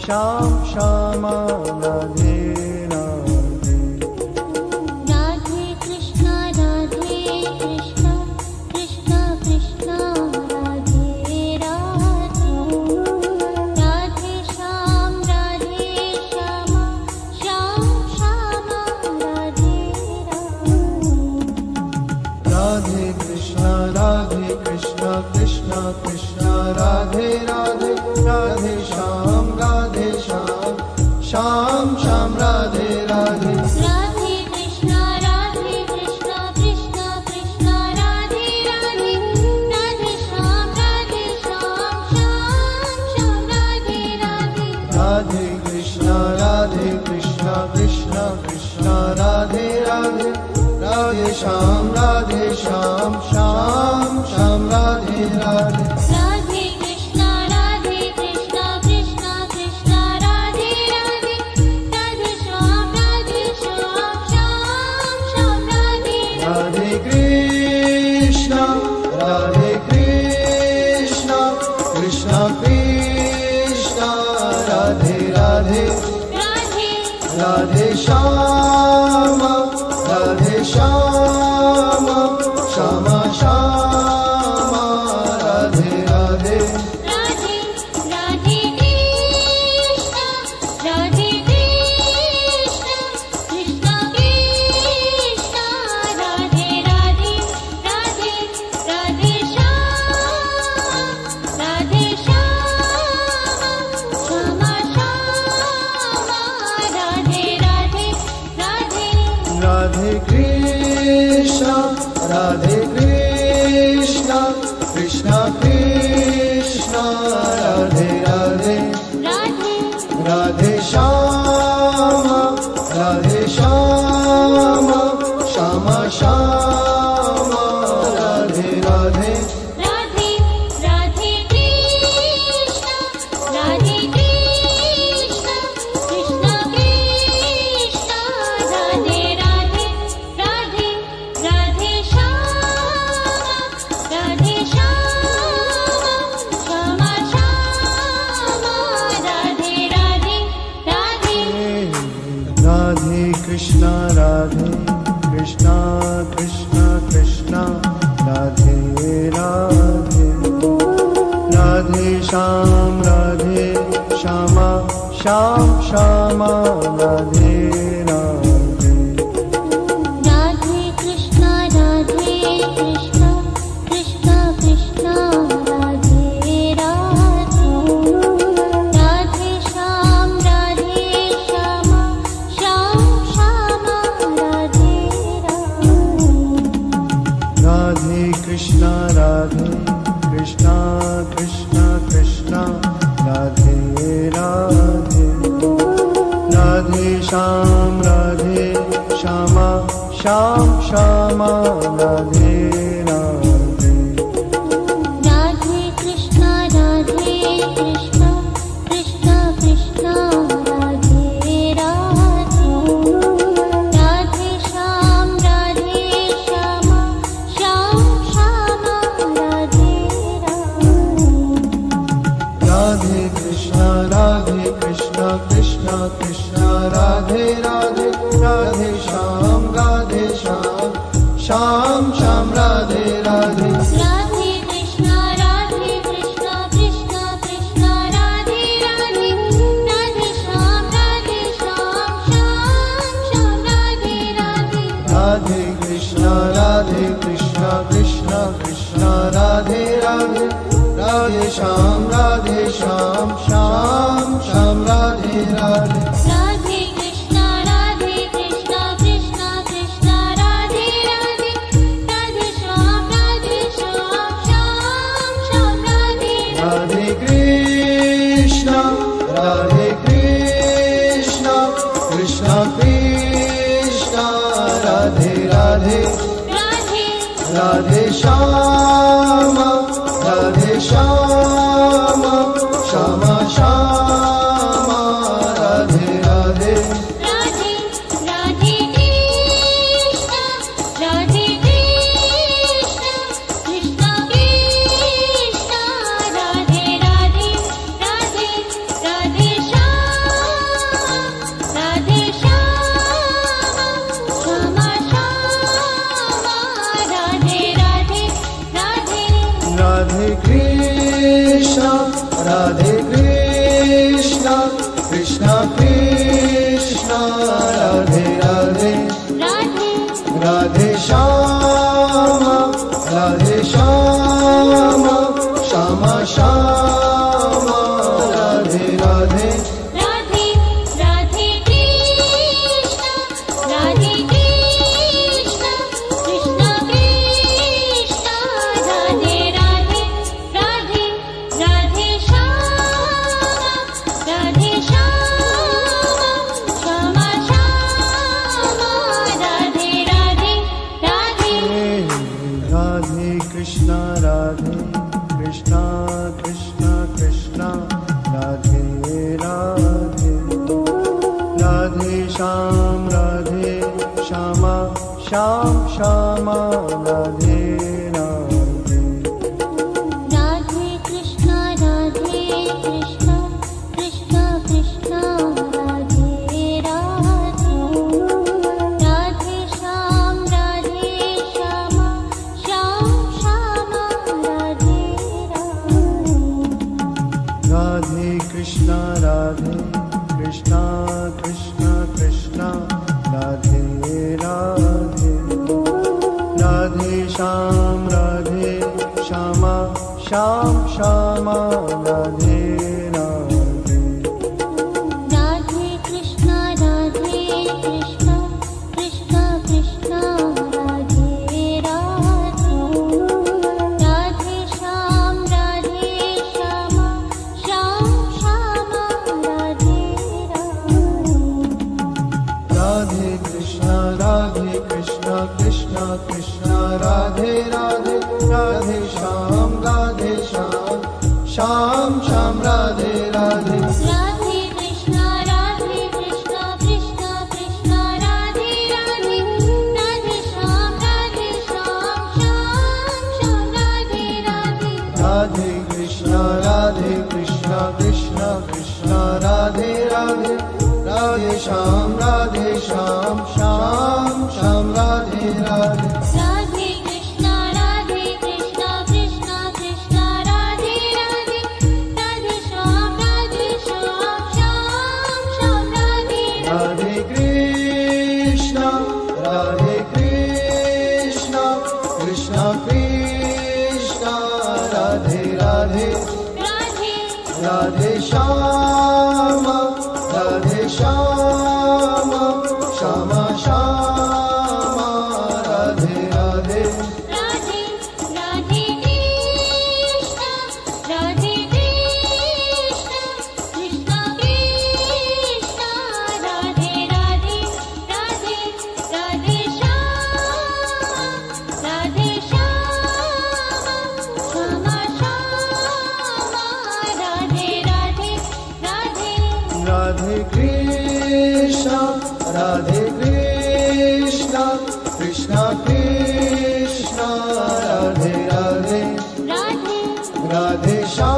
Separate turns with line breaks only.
Shyam Shyama Radhe Radhe.
Radhe Krishna Krishna Krishna Radhe Radhe. Radhe Shyam Shyama Shyam Shyama Radhe Radhe.
Radhe Krishna Krishna Krishna Radhe Radhe. Radhe Shyam Shyam Shyam Radhe Radhe.
Radhe Krishna Krishna Krishna Radhe Radhe. Radhe Shyam Shyam Shyam Radhe Radhe.
Radhe Krishna Krishna Krishna Radhe Radhe. Radhe Shyam Shyam Shyam Radhe Radhe.
Radhe Krishna Krishna Krishna Radhe Radhe. Radhe Shyam Shyam Shyam Radhe
Radhe
Radhe.
Krishna Krishna Krishna Radhe Radhe. Radhe Shyam Shyama Shyama Radhe Radhe.
Radhe Krishna Krishna Krishna Radhe Radhe. Radhe Shyama Shyama Radhe Radhe.
Radhe Krishna Krishna Krishna Radhe Radhe. Radhe Shyama Shyama Shyama Radhe Radhe.
Radhe Krishna Krishna Krishna Radhe Radhe. Radhe Shyama Shyama Radhe Radhe.
Radhe Krishna Krishna Krishna Radhe Radhe. Radhe Shyam Shyama Shyama Radhe Radhe.
Radhe Krishna Krishna Krishna Radhe Radhe. Radhe Shyam Shyama Shyam Shyama Radhe Radhe.
Radhe Krishna Krishna Krishna Radhe Radhe. Radhe Shyam Shyama Shyama Radhe Radhe.
Radhe Krishna Krishna Krishna Radhe Radhe. Radhe Shyam Shyama Shyam Shyama Radhe Radhe.
Radhe Krishna Krishna Radhe Radhe. Radhe Shyam Shyam Radhe Radhe.
Radhe Krishna Krishna Radhe Radhe. Radhe Shyam Shyam Radhe Radhe.
Radhe Krishna Krishna Radhe Radhe. Radhe Shyam Shyam Radhe Radhe.
Radhe Krishna Krishna Radhe Radhe. Radhe Shyam Shyam Radhe Radhe.
Radhe Krishna Krishna Radhe Radhe. Radhe Shyam Shyama Shyama Radhe Radhe.
Radhe Krishna Krishna Radhe Radhe. Radhe Shyam
Krishna Krishna Radhe Radhe
Radhe
Radhe Shyama Radhe Shyama Shyama Shyama Radhe Radhe
Radhe Radhe Krishna Radhe Krishna Krishna Krishna Radhe Radhe Radhe Radhe Shyama Radhe Shyama Shyama Shyama Radhe Radhe Radhe
Radhe Krishna Krishna Krishna Radhe Radhe Radhe Shyam Radhe Shyama Shyam Shyama Radhe Radhe
Radhe Krishna Krishna Krishna Krishna Radhe Radhe Radhe Shyam Radhe Shyama Shyam Shyama Radhe Radhe
Radhe Krishna Krishna Krishna Radhe Radhe Radhe Shyam Radhe Shyama Shyam Shyama Radhe Radhe
Radhe Krishna Krishna Krishna Krishna Radhe Radhe Radhe Shyam Radhe Shyama Shyam Shyama Radhe Radhe
Radhe Krishna Krishna Krishna Radhe Radhe Radhe Shyam Shyam Shyam Radhe Radhe
Radhe Krishna Krishna Krishna Radhe Radhe Radhe Shyam Shyam Shyam Radhe Radhe
Radhe Krishna Krishna Krishna Radhe Radhe Radhe Shyam Shyam Shyam Radhe Radhe
Radhe Krishna Krishna Krishna Krishna Radhe Radhe Radhe Shyam Shyam Shyam Radhe
Radhe Krishna Krishna Krishna Radhe Radhe
Radhe
Radhe Shyama Shyama Shyama Radhe Radhe
Radhe Radhe Krishna Krishna Krishna Krishna Radhe Radhe Radhe Radhe Shyama Shyama Shyama Radhe Radhe Radhe
Radhe Krishna Krishna Krishna Radhe Radhe
Radhe
Radhe Shyam